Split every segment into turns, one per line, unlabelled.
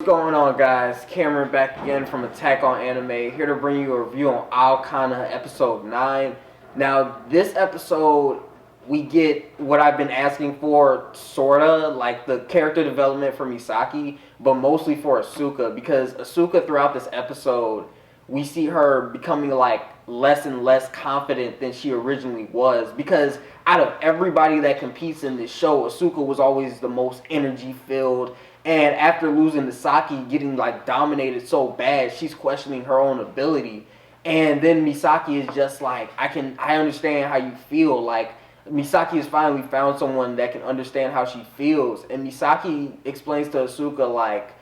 going on, guys? Cameron back again from Attack on Anime, here to bring you a review on Aokana episode 9. Now, this episode, we get what I've been asking for, sorta, like the character development for Misaki, but mostly for Asuka, because Asuka throughout this episode, we see her becoming like less and less confident than she originally was, because out of everybody that competes in this show, Asuka was always the most energy filled. And after losing to Saki, getting like dominated so bad, she's questioning her own ability. And then Misaki is just like, I understand how you feel. Like, Misaki has finally found someone that can understand how she feels. And Misaki explains to Asuka, like,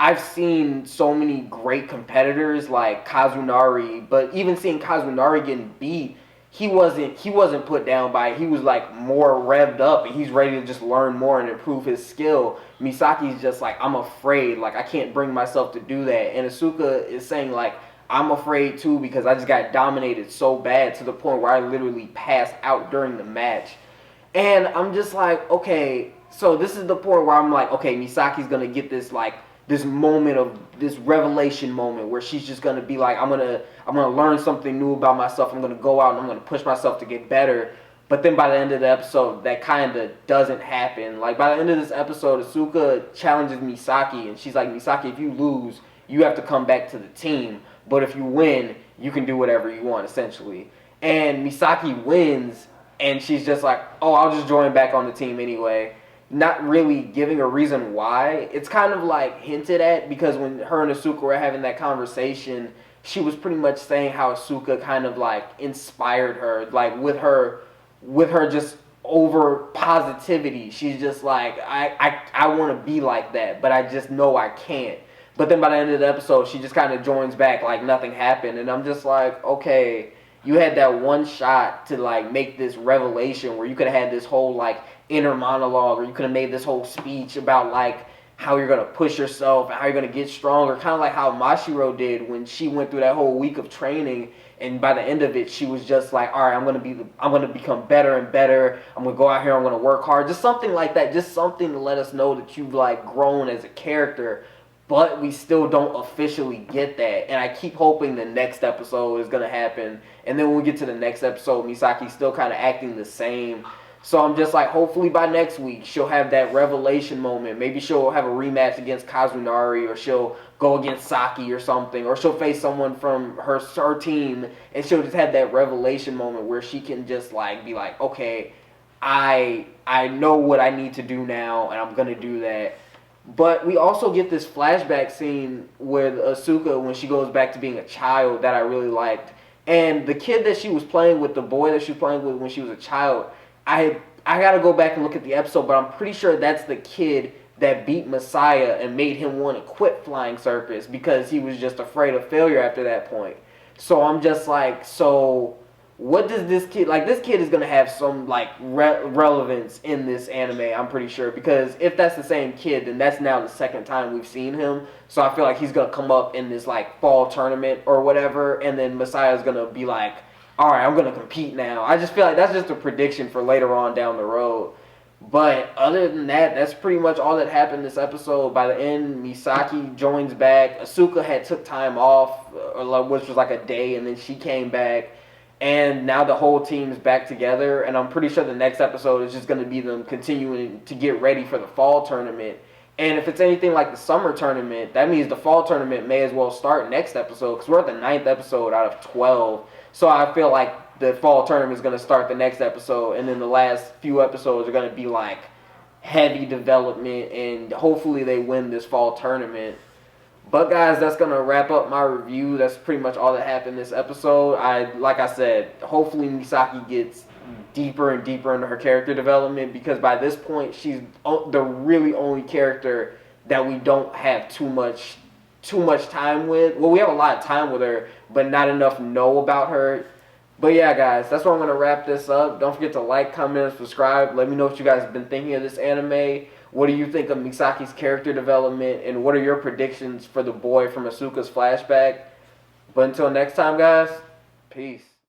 I've seen so many great competitors like Kazunari, but even seeing Kazunari getting beat, he wasn't put down by it. He was like more revved up and he's ready to just learn more and improve his skill. Misaki's just like, I'm afraid, like I can't bring myself to do that. And Asuka is saying like, I'm afraid too because I just got dominated so bad to the point where I literally passed out during the match. And I'm just like, okay, so this is the point where I'm like, okay, Misaki's gonna get this like this moment of this revelation moment where she's just gonna be like, I'm gonna learn something new about myself. I'm gonna go out and I'm gonna push myself to get better. But then by the end of the episode, that kind of doesn't happen. Like by the end of this episode, Asuka challenges Misaki and she's like, Misaki, if you lose, you have to come back to the team. But if you win, you can do whatever you want, essentially. And Misaki wins and she's just like, oh, I'll just join back on the team anyway. Not really giving a reason why. It's kind of like hinted at because when her and Asuka were having that conversation, she was pretty much saying how Asuka kind of like inspired her, like with her just over positivity. She's just like, I want to be like that, but I just know I can't. But then by the end of the episode, she just kind of joins back like nothing happened, and I'm just like, okay, you had that one shot to like make this revelation where you could have had this whole like inner monologue, or you could have made this whole speech about like how you're gonna push yourself and how you're gonna get stronger, kind of like how Mashiro did when she went through that whole week of training, and by the end of it she was just like, all right, I'm gonna become better and better, I'm gonna go out here, I'm gonna work hard, just something like that, just something to let us know that you've like grown as a character. But we still don't officially get that. And I keep hoping the next episode is going to happen. And then when we get to the next episode, Misaki's still kind of acting the same. So I'm just like, hopefully by next week, she'll have that revelation moment. Maybe she'll have a rematch against Kazunari, or she'll go against Saki or something. Or she'll face someone from her team. And she'll just have that revelation moment where she can just like be like, okay, I know what I need to do now, and I'm going to do that. But we also get this flashback scene with Asuka when she goes back to being a child that I really liked. And the kid that she was playing with, the boy that she was playing with when she was a child, I got to go back and look at the episode, but I'm pretty sure that's the kid that beat Messiah and made him want to quit Flying Circus because he was just afraid of failure after that point. So I'm just like, so what does this kid, like this kid is going to have some like relevance in this anime, I'm pretty sure, because if that's the same kid, then that's now the second time we've seen him. So I feel like he's going to come up in this like fall tournament or whatever, and then Messiah's going to be like, all right, I'm going to compete now. I just feel like that's just a prediction for later on down the road. But other than that, that's pretty much all that happened this episode. By the end, Misaki joins back. Asuka had took time off, which was like a day, and then she came back. And now the whole team's back together, and I'm pretty sure the next episode is just going to be them continuing to get ready for the fall tournament. And if it's anything like the summer tournament, that means the fall tournament may as well start next episode, because we're at the 9th episode out of 12. So I feel like the fall tournament is going to start the next episode, and then the last few episodes are going to be like heavy development, and hopefully they win this fall tournament. But guys, that's going to wrap up my review. That's pretty much all that happened this episode. Like I said, hopefully Misaki gets deeper and deeper into her character development, because by this point, she's the really only character that we don't have too much time with. Well, we have a lot of time with her, but not enough know about her. But yeah, guys, that's where I'm going to wrap this up. Don't forget to like, comment, and subscribe. Let me know what you guys have been thinking of this anime. What do you think of Misaki's character development? And what are your predictions for the boy from Asuka's flashback? But until next time, guys, peace.